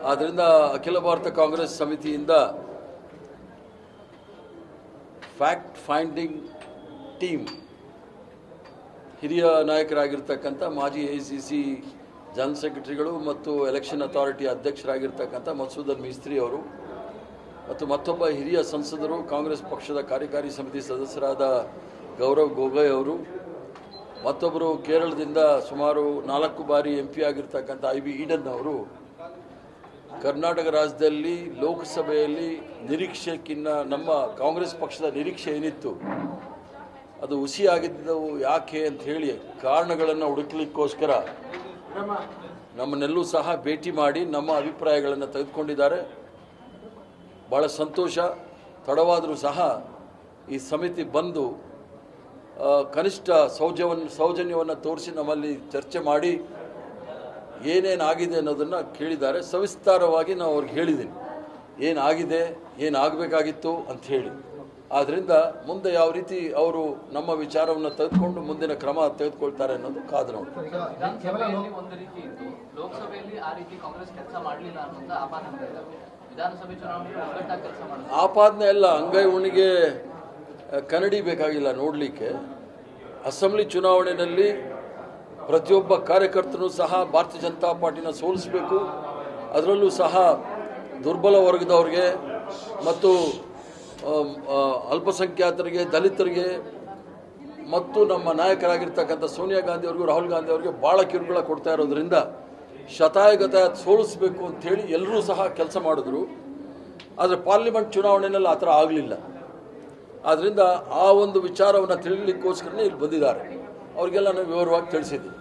ಆದ್ದರಿಂದ ಅಖಿಲ ಭಾರತ ಕಾಂಗ್ರೆಸ್ ಸಮಿತಿಯಿಂದ ಫ್ಯಾಕ್ಟ್ ಫೈಂಡಿಂಗ್ ಟೀಮ್ ಹಿರಿಯ ನಾಯಕರಾಗಿರ್ತಕ್ಕಂಥ ಮಾಜಿ AICC ಜನರಲ್ ಸೆಕ್ರೆಟರಿಗಳು ಮತ್ತು ಎಲೆಕ್ಷನ್ ಅಥಾರಿಟಿ ಅಧ್ಯಕ್ಷರಾಗಿರ್ತಕ್ಕಂಥ ಮಸೂದ್ ಮಿಸ್ತ್ರಿ ಅವರು ಮತ್ತು ಮತ್ತೊಬ್ಬ ಹಿರಿಯ ಸಂಸದರು ಕಾಂಗ್ರೆಸ್ ಪಕ್ಷದ ಕಾರ್ಯಕಾರಿ ಸಮಿತಿ ಸದಸ್ಯರಾದ ಗೌರವ್ ಗೊಗೋಯ್ ಅವರು, ಮತ್ತೊಬ್ಬರು ಕೇರಳದಿಂದ ಸುಮಾರು 4 ಬಾರಿ MP ಆಗಿರ್ತಕ್ಕಂಥ IB ಈಡನ್ ಅವರು ಕರ್ನಾಟಕ ರಾಜ್ಯದಲ್ಲಿ ಲೋಕಸಭೆಯಲ್ಲಿ ನಿರೀಕ್ಷೆಕ್ಕಿಂತ ನಮ್ಮ ಕಾಂಗ್ರೆಸ್ ಪಕ್ಷದ ನಿರೀಕ್ಷೆ ಏನಿತ್ತು ಅದು ಹುಸಿಯಾಗಿದ್ದವು ಯಾಕೆ ಅಂತ ಹೇಳಿ ಕಾರಣಗಳನ್ನು ಹುಡುಕಲಿಕ್ಕೋಸ್ಕರ ನಮ್ಮನ್ನೆಲ್ಲೂ ಸಹ ಭೇಟಿ ಮಾಡಿ ನಮ್ಮ ಅಭಿಪ್ರಾಯಗಳನ್ನು ತೆಗೆದುಕೊಂಡಿದ್ದಾರೆ. ಭಾಳ ಸಂತೋಷ. ತಡವಾದರೂ ಸಹ ಈ ಸಮಿತಿ ಬಂದು ಕನಿಷ್ಠ ಸೌಜನ್ಯವನ್ನು ತೋರಿಸಿ ನಮ್ಮಲ್ಲಿ ಚರ್ಚೆ ಮಾಡಿ ಏನೇನಾಗಿದೆ ಅನ್ನೋದನ್ನು ಕೇಳಿದ್ದಾರೆ. ಸವಿಸ್ತಾರವಾಗಿ ನಾವು ಅವ್ರಿಗೆ ಹೇಳಿದ್ದೀನಿ ಏನಾಗಿದೆ, ಏನಾಗಬೇಕಾಗಿತ್ತು ಅಂತ ಹೇಳಿ. ಆದ್ದರಿಂದ ಮುಂದೆ ಯಾವ ರೀತಿ ಅವರು ನಮ್ಮ ವಿಚಾರವನ್ನು ತೆಗೆದುಕೊಂಡು ಮುಂದಿನ ಕ್ರಮ ತೆಗೆದುಕೊಳ್ತಾರೆ ಅನ್ನೋದು ಕಾದು ನೋಡಿ. ಆಪಾದನೆ ಎಲ್ಲ ಅಂಗೈ ಉಣಿಗೆ ಕನ್ನಡಿ ಬೇಕಾಗಿಲ್ಲ ನೋಡಲಿಕ್ಕೆ. ಅಸೆಂಬ್ಲಿ ಚುನಾವಣೆಯಲ್ಲಿ ಪ್ರತಿಯೊಬ್ಬ ಕಾರ್ಯಕರ್ತನೂ ಸಹ ಭಾರತೀಯ ಜನತಾ ಪಾರ್ಟಿನ ಸೋಲಿಸಬೇಕು. ಅದರಲ್ಲೂ ಸಹ ದುರ್ಬಲ ವರ್ಗದವ್ರಿಗೆ ಮತ್ತು ಅಲ್ಪಸಂಖ್ಯಾತರಿಗೆ, ದಲಿತರಿಗೆ ಮತ್ತು ನಮ್ಮ ನಾಯಕರಾಗಿರ್ತಕ್ಕಂಥ ಸೋನಿಯಾ ಗಾಂಧಿ ಅವರಿಗೂ ರಾಹುಲ್ ಗಾಂಧಿ ಅವರಿಗೆ ಭಾಳ ಕಿರುಕುಳ ಕೊಡ್ತಾ ಇರೋದ್ರಿಂದ ಶತಾಯಗತಾಯ ಸೋಲಿಸಬೇಕು ಅಂಥೇಳಿ ಎಲ್ಲರೂ ಸಹ ಕೆಲಸ ಮಾಡಿದ್ರು. ಆದರೆ ಪಾರ್ಲಿಮೆಂಟ್ ಚುನಾವಣೆಯಲ್ಲಿ ಆ ಥರ ಆಗಲಿಲ್ಲ. ಆದ್ದರಿಂದ ಆ ಒಂದು ವಿಚಾರವನ್ನು ತಿಳಿಲಿಕ್ಕೋಸ್ಕರನೇ ಇಲ್ಲಿ ಬಂದಿದ್ದಾರೆ. ಅವ್ರಿಗೆಲ್ಲ ನಾವು ವಿವರವಾಗಿ ತಿಳಿಸಿದ್ವಿ.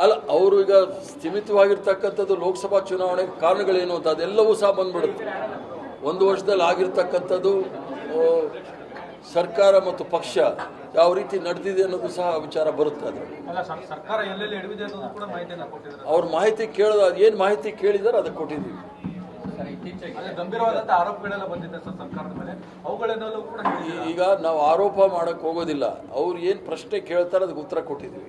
ಅಲ್ಲ, ಅವರು ಈಗ ಸ್ಥಿಮಿತವಾಗಿರ್ತಕ್ಕಂಥದ್ದು ಲೋಕಸಭಾ ಚುನಾವಣೆ ಕಾರಣಗಳೇನು ಅಂತ ಅದೆಲ್ಲವೂ ಸಹ ಬಂದ್ಬಿಡುತ್ತೆ. 1 ವರ್ಷದಲ್ಲಿ ಆಗಿರ್ತಕ್ಕಂಥದ್ದು ಸರ್ಕಾರ ಮತ್ತು ಪಕ್ಷ ಯಾವ ರೀತಿ ನಡೆದಿದೆ ಅನ್ನೋದು ಸಹ ವಿಚಾರ ಬರುತ್ತೆ. ಅದು ಅವ್ರ ಮಾಹಿತಿ ಕೇಳಿದ ಏನು ಮಾಹಿತಿ ಕೇಳಿದಾರೆ ಅದಕ್ಕೆ ಕೊಟ್ಟಿದ್ದೀವಿ. ಈಗ ನಾವು ಆರೋಪ ಮಾಡಕ್ಕೆ ಹೋಗೋದಿಲ್ಲ. ಅವ್ರು ಏನು ಪ್ರಶ್ನೆ ಕೇಳ್ತಾರೆ ಅದಕ್ಕೆ ಉತ್ತರ ಕೊಟ್ಟಿದ್ದೀವಿ.